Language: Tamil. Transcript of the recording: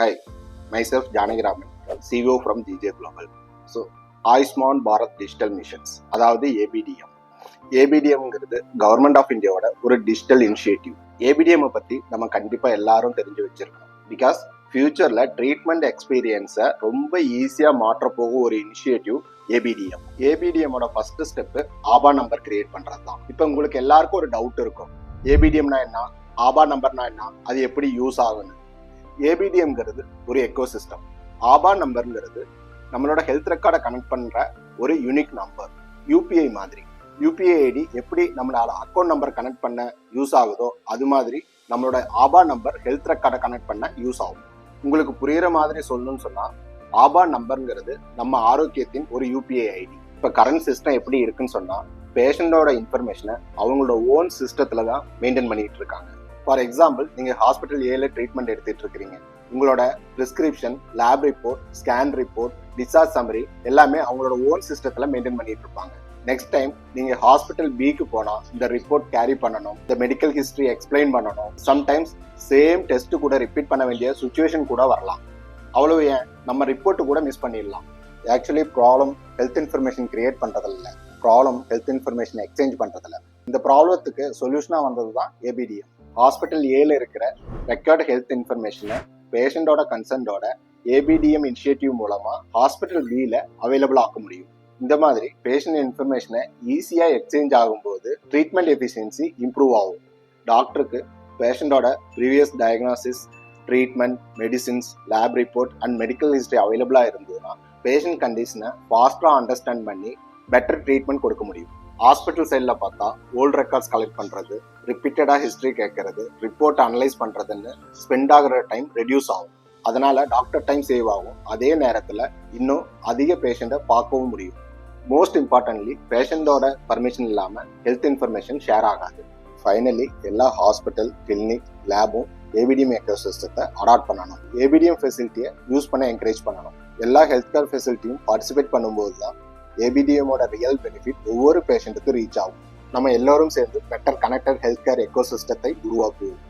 Hi, myself Janagiraman, CEO from GJ Global. So, Ayushman Bharat Digital Missions, அதாவது ABDM. ABDMங்கிறது கவர்மெண்ட் ஆஃப் இந்தியாவோட ஒரு டிஜிட்டல் இனிஷியேட்டிவ். ABDM பற்றி நம்ம கண்டிப்பாக எல்லாரும் தெரிஞ்சு வச்சிருக்கோம். பிகாஸ் ஃபியூச்சரில் ட்ரீட்மெண்ட் எக்ஸ்பீரியன்ஸை ரொம்ப ஈஸியாக மாற்றப்போகும் ஒரு இனிஷியேட்டிவ் ABDM. ABDMோட first step ABHA number create பண்ணுறது தான். இப்போ உங்களுக்கு எல்லாருக்கும் ஒரு டவுட் இருக்கும், ABDMனா என்ன, ஆபா நம்பர்னா என்ன, அது எப்படி யூஸ் ஆகுன்னு. ஏபிடிஎம்ங்கிறது ஒரு எக்கோசிஸ்டம். ஆபா நம்பர்ங்கிறது நம்மளோட ஹெல்த் ரெக்கார்டை கனெக்ட் பண்ற ஒரு யூனிக் நம்பர். யூபிஐ மாதிரி யூபிஐ ஐடி எப்படி நம்மளால அக்கௌண்ட் நம்பர் கனெக்ட் பண்ண யூஸ் ஆகுதோ அது மாதிரி நம்மளோட ஆபா நம்பர் ஹெல்த் ரெக்கார்டை கனெக்ட் பண்ண யூஸ் ஆகும். உங்களுக்கு புரியுற மாதிரி சொல்லணும்னு சொன்னா, ஆபா நம்பர்ங்கிறது நம்ம ஆரோக்கியத்தின் ஒரு யூபிஐ ஐடி. இப்போ கரண்ட் சிஸ்டம் எப்படி இருக்குன்னு சொன்னா, பேஷண்டோட இன்ஃபர்மேஷனை அவங்களோட ஓன் சிஸ்டத்துல தான் மெயின்டைன் பண்ணிட்டு இருக்காங்க. ஃபார் எக்ஸாம்பிள், நீங்க ஹாஸ்பிட்டல் ஏல ட்ரீட்மெண்ட் எடுத்துட்டு இருக்கிறீங்க. உங்களோட prescription, lab report, scan report, discharge summary எல்லாமே அவங்களோட ஓன் சிஸ்டத்துல மெயின்டைன் பண்ணிட்டு இருப்பாங்க. நெக்ஸ்ட் டைம் நீங்க ஹாஸ்பிட்டல் பிக்கு போனா இந்த ரிப்போர்ட் கேரி பண்ணணும், இந்த மெடிக்கல் ஹிஸ்டரி எக்ஸ்பிளைன் பண்ணணும். சம்டைம்ஸ் சேம் டெஸ்ட் கூட ரிப்பீட் பண்ண வேண்டிய சுச்சுவேஷன் கூட வரலாம். அவ்வளவு ஏன், நம்ம ரிப்போர்ட் கூட மிஸ் பண்ணிடலாம். Actually problem health information create பண்றதில்ல, இல்லை, ப்ராப்ளம் ஹெல்த் இன்ஃபர்மேஷன் எக்ஸ்சேஞ்ச் பண்றதில்ல. இந்த ப்ராப்ளத்துக்கு சொல்யூஷனா வந்தது தான் ஏபிடிஎம். ஹாஸ்பிட்டல் ஏல இருக்கிற ரெக்கார்டு ஹெல்த் இன்ஃபர்மேஷனை பேஷண்டோட கன்சென்டோட ஏபிடிஎம் இனிஷியேட்டிவ் மூலமா ஹாஸ்பிட்டல் பில அவைலபிள் ஆக்க முடியும். இந்த மாதிரி பேஷண்ட் இன்ஃபர்மேஷனை ஈஸியா எக்ஸ்சேஞ்ச் ஆகும்போது ட்ரீட்மெண்ட் எஃபிஷியன்சி இம்ப்ரூவ் ஆகும். டாக்டருக்கு பேஷண்டோட previous diagnosis, treatment, medicines, lab report and medical history அவைலபிளா இருந்ததுன்னா பேஷண்ட் கண்டிஷனை ஃபாஸ்டா அண்டர்ஸ்டாண்ட் பண்ணி பெட்டர் ட்ரீட்மெண்ட் கொடுக்க முடியும். ஹாஸ்பிட்டல் சைடில் பார்த்தா ஓல்டு ரெக்கார்ட்ஸ் கலெக்ட் பண்ணுறது, ரிப்பீட்டடாக ஹிஸ்ட்ரி கேட்கறது, ரிப்போர்ட் அனலைஸ் பண்ணுறதுன்னு ஸ்பெண்ட் ஆகிற டைம் ரெடியூஸ் ஆகும். அதனால டாக்டர் டைம் சேவ் ஆகும். அதே நேரத்தில் இன்னும் அதிக பேஷண்ட்டை பார்க்கவும் முடியும். மோஸ்ட் இம்பார்ட்டன்ட்லி, பேஷண்டோட பர்மிஷன் இல்லாமல் ஹெல்த் இன்ஃபர்மேஷன் ஷேர் ஆகாது. ஃபைனலி, எல்லா ஹாஸ்பிட்டல், கிளினிக், லேபும் ஏபிடிஎம் எக்கோசிஸ்டத்தை அடாப்ட் பண்ணணும். ஏபிடிஎம் ஃபெசிலிட்டியை யூஸ் பண்ண என்கரேஜ் பண்ணணும். எல்லா ஹெல்த் கேர் ஃபெசிலிட்டியும் பார்ட்டிசிபேட் பண்ணும்போது தான் ஏபிடிஎமோட ரியல் பெனிஃபிட் ஒவ்வொரு பேஷண்ட்டுக்கும் ரீச் ஆகும். நம்ம எல்லோரும் சேர்ந்து பெட்டர் கனெக்டட் ஹெல்த் கேர் எக்கோசிஸ்டத்தை உருவாக்குவோம்.